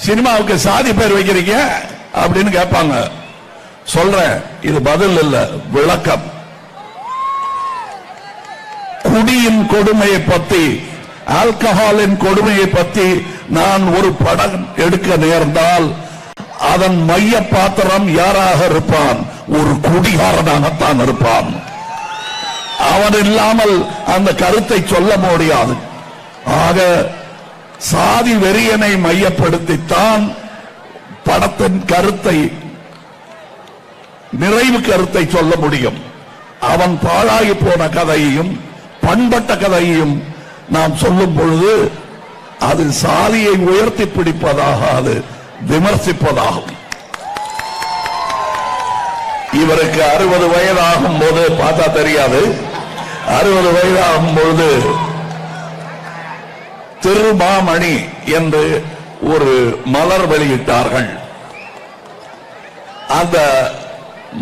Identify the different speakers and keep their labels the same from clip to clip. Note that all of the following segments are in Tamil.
Speaker 1: சினிமாவுக்கு சாதி பேர் வைக்கிறீங்க அப்படின்னு கேட்பாங்க. சொல்றேன், இது பதில் இல்ல, விளக்கம். குடியின் கொடுமையை பத்தி, ஆல்கஹாலின் கொடுமையை பத்தி நான் ஒரு படம் எடுக்க நேர்ந்தால் அதன் மைய பாத்திரம் யாராக இருப்பான்? ஒரு குடிகாரனாகத்தான் இருப்பான். அவன் இல்லாமல் அந்த கருத்தை சொல்ல முடியாது. ஆக சாதி வெறியனை மையப்படுத்தித்தான் படத்தின் கருத்தை, நிறைவு கருத்தை சொல்ல முடியும். அவன் பாழாகி போன கதையையும் பண்பட்ட கதையையும் நாம் சொல்லும் பொழுது அது சாதியை உயர்த்தி பிடிப்பதாக, அது விமர்சிப்பதாகும். இவருக்கு 60 வயதாகும் போது பார்த்தா தெரியாது, 60 வயதாகும் பொழுது திருமாமணி என்று ஒரு மலர் வெளியிட்டார்கள். அந்த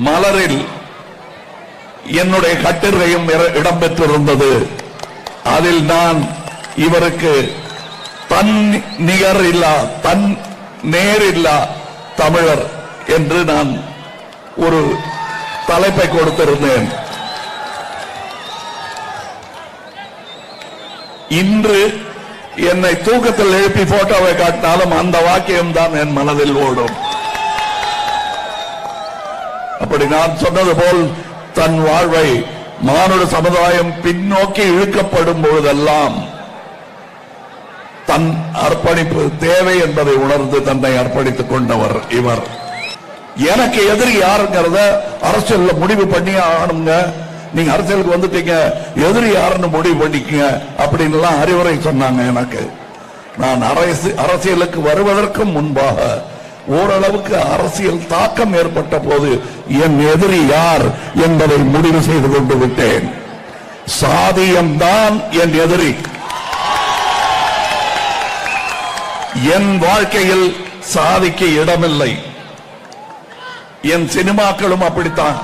Speaker 1: மலரில் என்னுடைய கட்டுரையும் இடம்பெற்றிருந்தது. அதில் நான் இவருக்கு தன் நிகர் இல்லா, தன் நேர் இல்லா தமிழர் என்று நான் ஒரு தலைப்பை கொடுத்திருந்தேன். இன்று என்னை தூக்கத்தில் எழுப்பி போட்டோவை காட்டினாலும் அந்த வாக்கியம் தான் என் மனதில் ஓடும். அப்படி நான் சொன்னது போல் தன் வாழ்வை மானுட சமுதாயம் பின்னோக்கி இழுக்கப்படும் பொழுதெல்லாம் தன் அர்ப்பணிப்பு தேவை என்பதை உணர்ந்து தன்னை அர்ப்பணித்துக் கொண்டவர் இவர். எனக்கு எதிரி யாருங்கிறத அரசியல்ல முடிவு பண்ணி ஆகணுங்க. நீங்க அரசியலுக்கு வந்துட்டீங்க, எதிரி யாருன்னு முடிவு பண்ணிக்கங்க அப்படின்னு எல்லாம் அறிவுரை சொன்னாங்க எனக்கு. நான் அரசியலுக்கு வருவதற்கு முன்பாக ஓரளவுக்கு அரசியல் தாக்கம் ஏற்பட்ட போது என் எதிரி யார் என்பதை முடிவு செய்து கொண்டு விட்டேன். சாதியம்தான் என் எதிரி. என் வாழ்க்கையில் சாதிக்கு இடமில்லை. என் சினிமாக்களும் அப்படித்தான்.